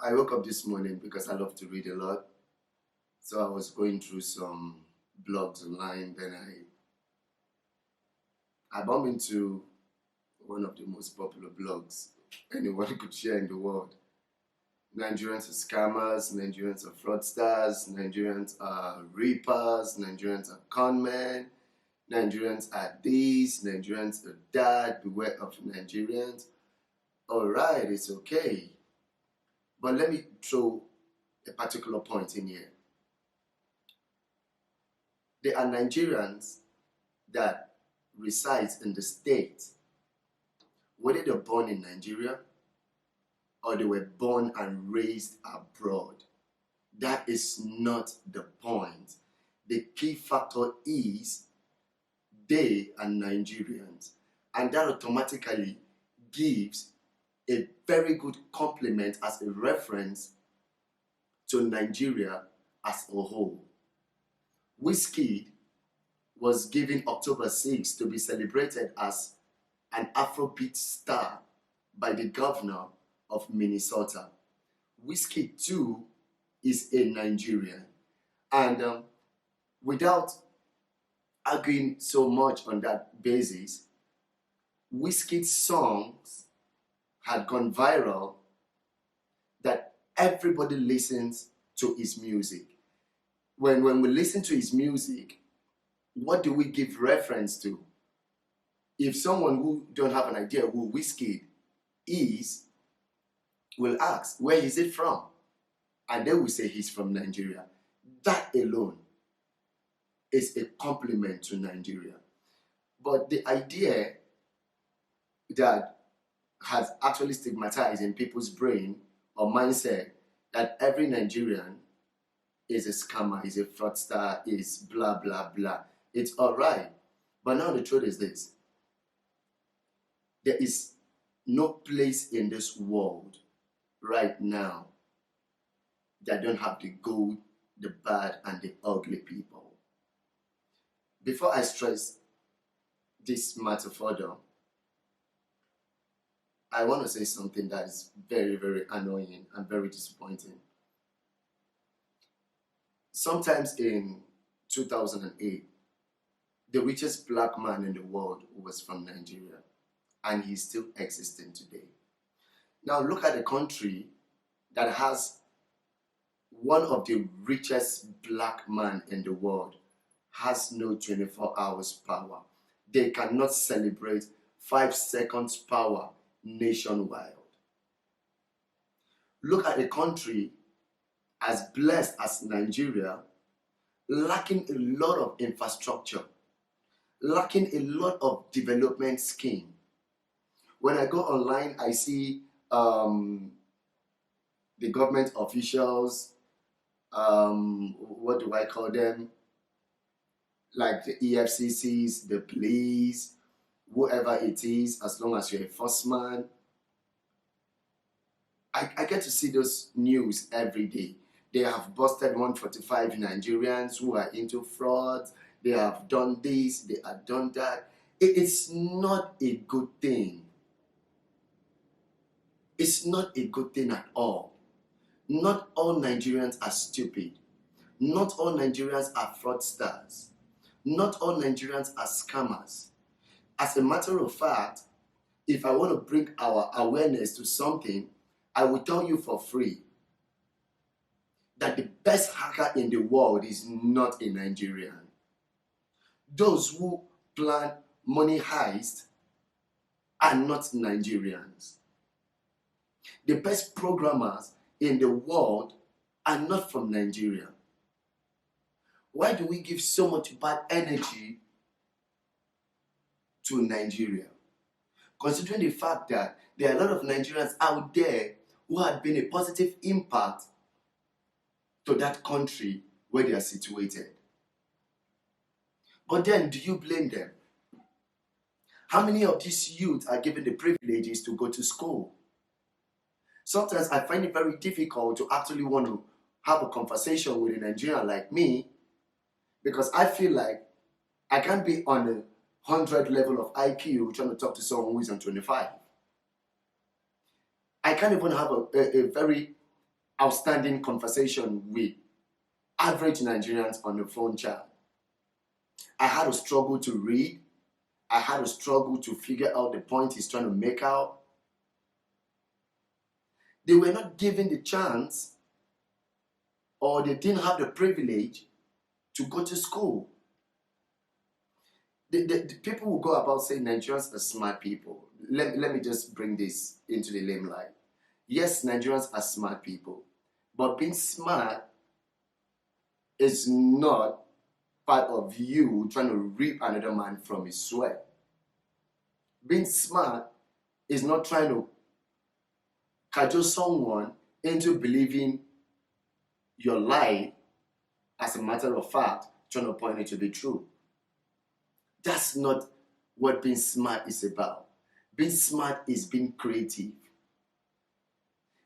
I woke up this morning because I love to read a lot. So I was going through some blogs online. Then I bumped into one of the most popular blogs anyone could share in the world. Nigerians are scammers, Nigerians are fraudsters, Nigerians are reapers, Nigerians are conmen, Nigerians are this, Nigerians are that, beware of Nigerians. Alright, it's okay. But let me throw a particular point in here. There are Nigerians that reside in the state, whether they're born in Nigeria or they were born and raised abroad. That is not the point. The key factor is they are Nigerians, and that automatically gives a very good compliment as a reference to Nigeria as a whole. Whiskey was given October 6 to be celebrated as an Afrobeat star by the governor of Minnesota. Whiskey too is a Nigerian. And without arguing so much on that basis, Whiskey's songs had gone viral that everybody listens to his music. When we listen to his music, what do we give reference to? If someone who don't have an idea who Whiskey is will ask, where is it from? And they will say he's from Nigeria. That alone is a compliment to Nigeria. But the idea that has actually stigmatized in people's brain or mindset that every Nigerian is a scammer, is a fraudster, is blah, blah, blah. It's all right. But now the truth is this. There is no place in this world right now that don't have the good, the bad, and the ugly people. Before I stress this matter further, I want to say something that is very, very annoying and very disappointing. Sometimes in 2008, the richest black man in the world was from Nigeria, and he's still existing today. Now look at a country that has one of the richest black men in the world has no 24 hours power. They cannot celebrate 5 seconds power nationwide. Look at a country as blessed as Nigeria, lacking a lot of infrastructure, lacking a lot of development scheme. When I go online, I see the government officials, what do I call them? Like the EFCCs, the police, whoever it is, as long as you're a first man. I get to see those news every day. They have busted 145 Nigerians who are into fraud. They have done this, they have done that. It's not a good thing. It's not a good thing at all. Not all Nigerians are stupid. Not all Nigerians are fraudsters. Not all Nigerians are scammers. As a matter of fact, if I want to bring our awareness to something, I will tell you for free that the best hacker in the world is not a Nigerian. Those who plan money heist are not Nigerians. The best programmers in the world are not from Nigeria. Why do we give so much bad energy to Nigeria? Considering the fact that there are a lot of Nigerians out there who had been a positive impact to that country where they are situated. But then, do you blame them? How many of these youth are given the privileges to go to school? Sometimes I find it very difficult to actually want to have a conversation with a Nigerian like me, because I feel like I can't be on a 100 level of IQ trying to talk to someone who is on 25. I can't even have a very outstanding conversation with average Nigerians on the phone chat. I had to struggle to read. I had to struggle to figure out the point he's trying to make out. They were not given the chance, or they didn't have the privilege to go to school. The people who go about saying Nigerians are smart people. Let me just bring this into the limelight. Yes, Nigerians are smart people, but being smart is not part of you trying to rip another man from his sweat. Being smart is not trying to cajole someone into believing your lie as a matter of fact, trying to point it to be true. That's not what being smart is about. Being smart is being creative.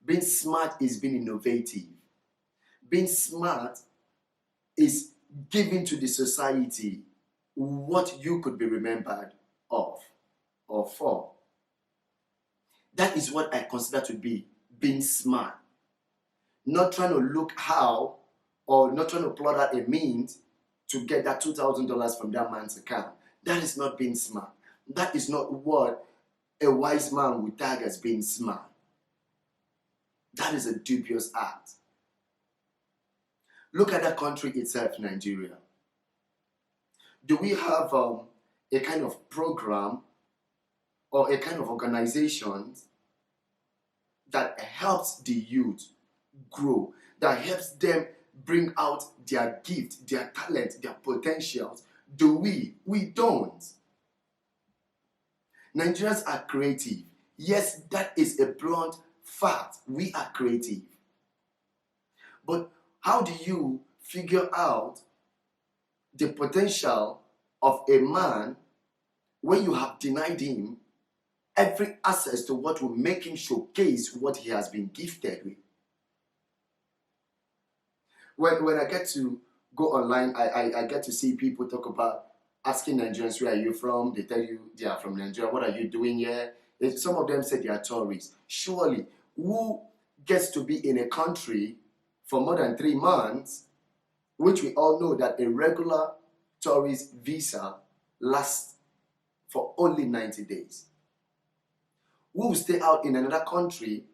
Being smart is being innovative. Being smart is giving to the society what you could be remembered of or for. That is what I consider to be being smart. Not trying to look how, or not trying to plot out a means to get that $2,000 from that man's account. That is not being smart. That is not what a wise man would tag as being smart. That is a dubious act. Look at that country itself, Nigeria. Do we have a kind of program or a kind of organization that helps the youth grow, that helps them bring out their gift, their talent, their potentials? Do we? We don't. Nigerians are creative. Yes, that is a blunt fact. We are creative. But how do you figure out the potential of a man when you have denied him every access to what will make him showcase what he has been gifted with? When I get to go online, I get to see people talk about asking Nigerians, where are you from? They tell you they are from Nigeria. What are you doing here? Some of them say they are tourists. Surely, who gets to be in a country for more than 3 months, which we all know that a regular tourist visa lasts for only 90 days? Who will stay out in another country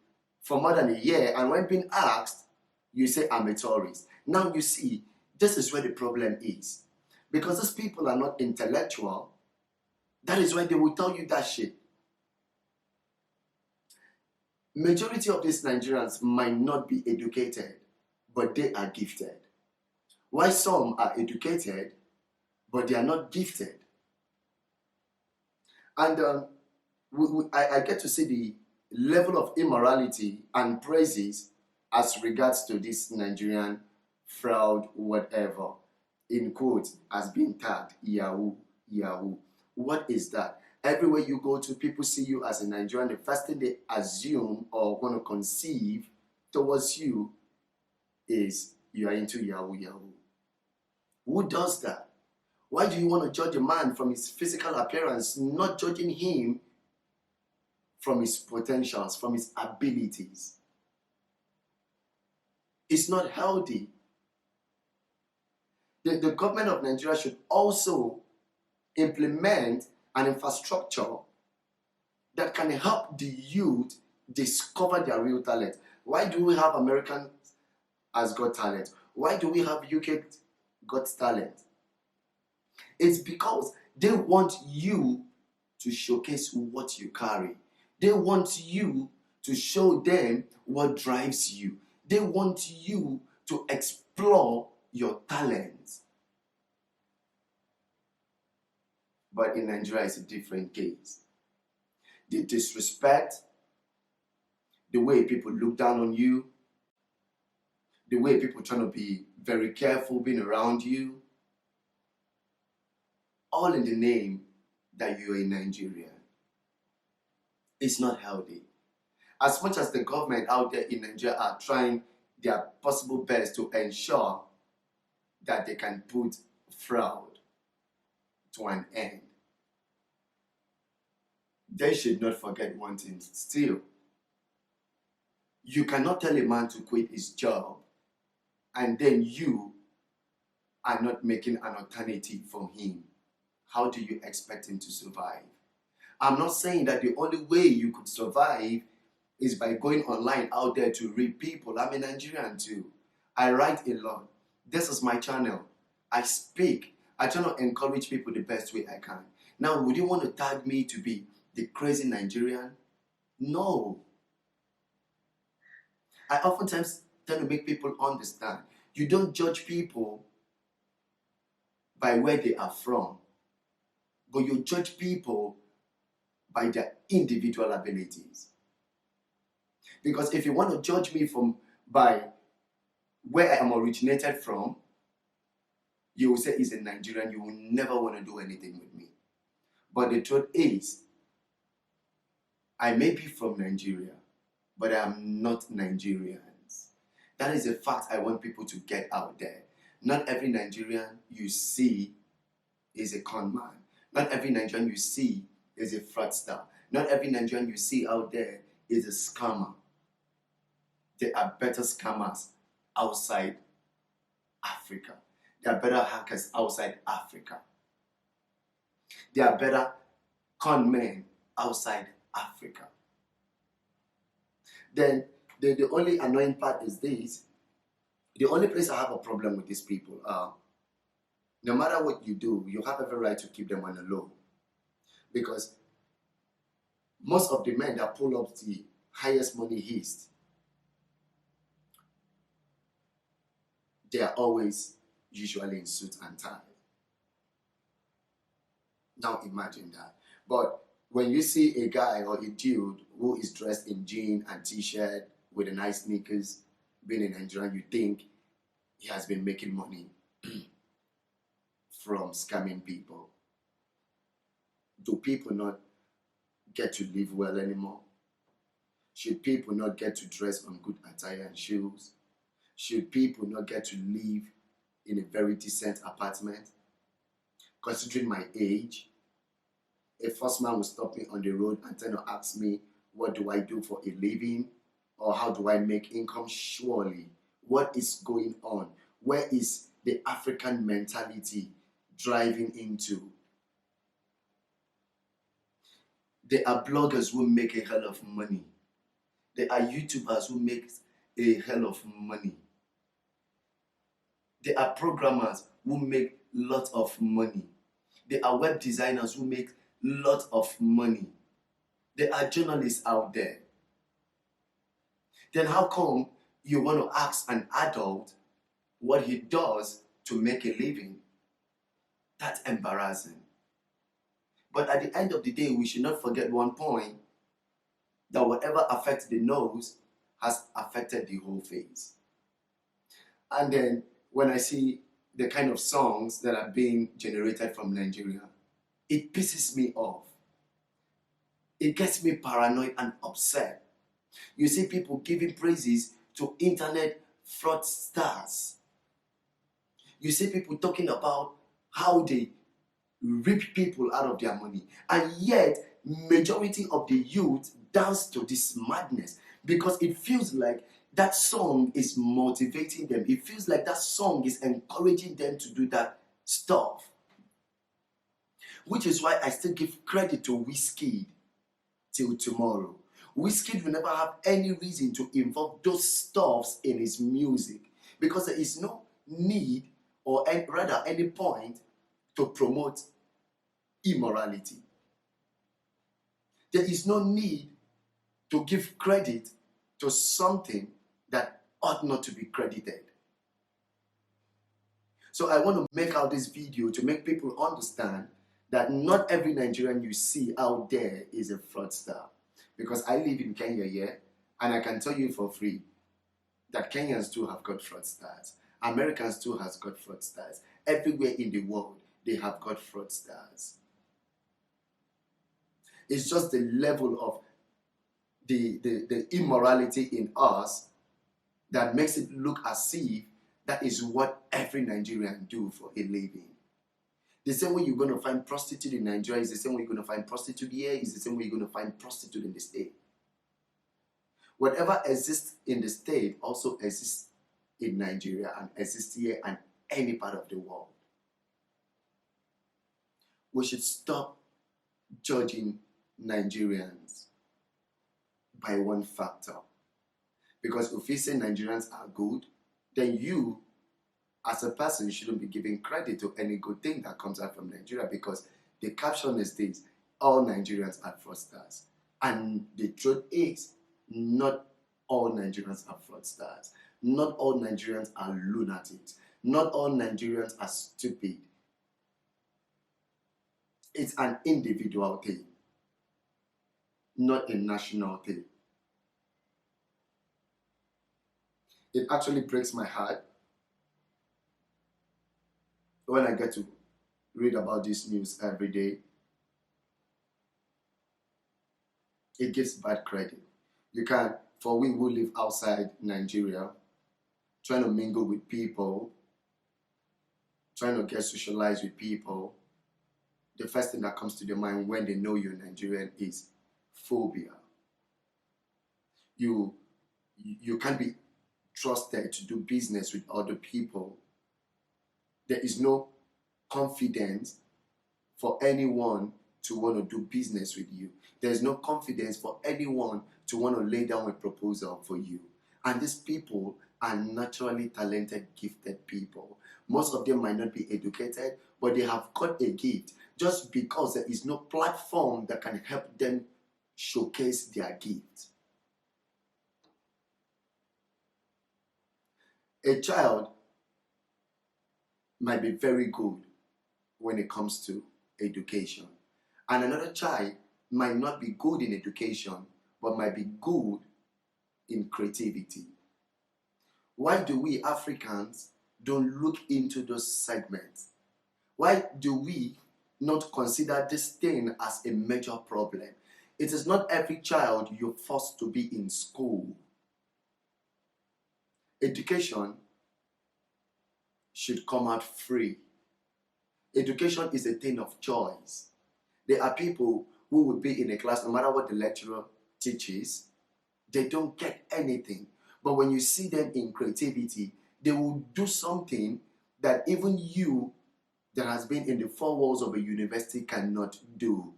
for more than a year, and when being asked, you say, I'm a tourist? Now you see, this is where the problem is. Because these people are not intellectual, that is why they will tell you that shit. Majority of these Nigerians might not be educated, but they are gifted. While some are educated, but they are not gifted. And I get to see the level of immorality and praises as regards to this Nigerian fraud, whatever, in quotes, as being tagged Yahoo, Yahoo. What is that? Everywhere you go to, people see you as a Nigerian. The first thing they assume or want to conceive towards you is you are into Yahoo, Yahoo. Who does that? Why do you want to judge a man from his physical appearance, not judging him from his potentials, from his abilities? It's not healthy. The government of Nigeria should also implement an infrastructure that can help the youth discover their real talent. Why do we have Americans as Got Talent? Why do we have UK Got Talent? It's because they want you to showcase what you carry. They want you to show them what drives you. They want you to explore your talents. But in Nigeria, it's a different case. The disrespect, the way people look down on you, the way people trying to be very careful being around you, all in the name that you're a Nigerian. It's not healthy. As much as the government out there in Nigeria are trying their possible best to ensure that they can put fraud to an end, they should not forget one thing still. You cannot tell a man to quit his job and then you are not making an alternative for him. How do you expect him to survive? I'm not saying that the only way you could survive is by going online out there to read people. I'm a Nigerian too. I write a lot. This is my channel. I speak. I try to encourage people the best way I can. Now, would you want to tag me to be the crazy Nigerian? No. I oftentimes try to make people understand. You don't judge people by where they are from, but you judge people by their individual abilities. Because if you want to judge me by where I am originated from, you will say he's a Nigerian, you will never want to do anything with me. But the truth is, I may be from Nigeria, but I am not Nigerians. That is a fact I want people to get out there. Not every Nigerian you see is a con man. Not every Nigerian you see is a fraudster. Not every Nigerian you see out there is a scammer. There are better scammers outside Africa. There are better hackers outside Africa. There are better con men outside Africa. Then the only annoying part is this. The only place I have a problem with these people are, no matter what you do, you have every right to keep them on the low. Because most of the men that pull up the highest money heist, they are always usually in suit and tie. Now imagine that. But when you see a guy or a dude who is dressed in jean and t-shirt with a nice sneakers, being a Nigerian, you think he has been making money from scamming people. Do people not get to live well anymore? Should people not get to dress on good attire and shoes? Should people not get to live in a very decent apartment? Considering my age, a first man will stop me on the road and try to ask me, what do I do for a living? Or how do I make income? Surely, what is going on? Where is the African mentality driving into? There are bloggers who make a hell of money. There are YouTubers who make a hell of money. There are programmers who make lots of money. There are web designers who make lots of money. There are journalists out there. Then how come you want to ask an adult what he does to make a living? That's embarrassing. But at the end of the day, we should not forget one point, that whatever affects the nose has affected the whole face. And then when I see the kind of songs that are being generated from Nigeria, it pisses me off. It gets me paranoid and upset. You see people giving praises to internet fraudsters. You see people talking about how they rip people out of their money. And yet, majority of the youth dance to this madness because it feels like that song is motivating them. It feels like that song is encouraging them to do that stuff. Which is why I still give credit to Wizkid till tomorrow. Wizkid will never have any reason to involve those stuffs in his music because there is no need or rather any point to promote immorality. There is no need to give credit to something that ought not to be credited. So I want to make out this video to make people understand that not every Nigerian you see out there is a fraudster. Because I live in Kenya here, and I can tell you for free that Kenyans too have got fraudsters. Americans too has got fraudsters. Everywhere in the world, they have got fraudsters. It's just the level of the immorality in us that makes it look as if that is what every Nigerian do for a living. The same way you're going to find prostitute in Nigeria is the same way you're going to find prostitute here, is the same way you're going to find prostitute in the state. Whatever exists in the state also exists in Nigeria and exists here and any part of the world. We should stop judging Nigerians by one factor. Because if we say Nigerians are good, then you, as a person, shouldn't be giving credit to any good thing that comes out from Nigeria, because the caption is this: all Nigerians are fraudsters. And the truth is, not all Nigerians are fraudsters. Not all Nigerians are lunatics. Not all Nigerians are stupid. It's an individual thing, not a national thing. It actually breaks my heart when I get to read about this news every day. It gives bad credit. You can't, for we who live outside Nigeria, trying to mingle with people, trying to get socialized with people, the first thing that comes to their mind when they know you're Nigerian is phobia. You can't be trusted to do business with other people. There is no confidence for anyone to want to do business with you. There's no confidence for anyone to want to lay down a proposal for you. And these people are naturally talented, gifted people. Most of them might not be educated, but they have got a gift just because there is no platform that can help them showcase their gift. A child might be very good when it comes to education, and another child might not be good in education but might be good in creativity. Why do we Africans don't look into those segments? Why do we not consider this thing as a major problem? It is not every child you're forced to be in school. Education should come out free. Education is a thing of choice. There are people who would be in a class, no matter what the lecturer teaches, they don't get anything. But when you see them in creativity, they will do something that even you that has been in the four walls of a university cannot do.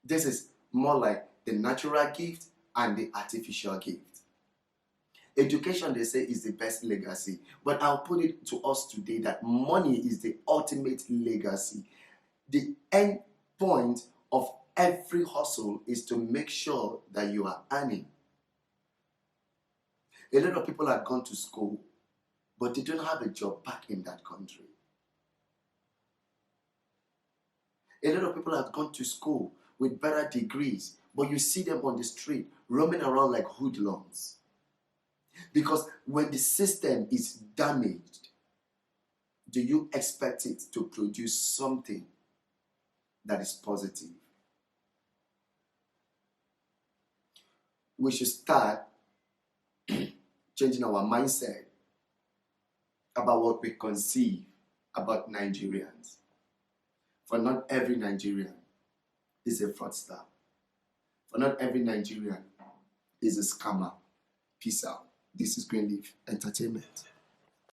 This is more like the natural gift and the artificial gift. Education, they say, is the best legacy. But I'll put it to us today that money is the ultimate legacy. The end point of every hustle is to make sure that you are earning. A lot of people have gone to school, but they don't have a job back in that country. A lot of people have gone to school with better degrees, but you see them on the street roaming around like hoodlums. Because when the system is damaged, do you expect it to produce something that is positive? We should start changing our mindset about what we conceive about Nigerians. For not every Nigerian is a fraudster. For not every Nigerian is a scammer. Peace out. This is Greenleaf Entertainment.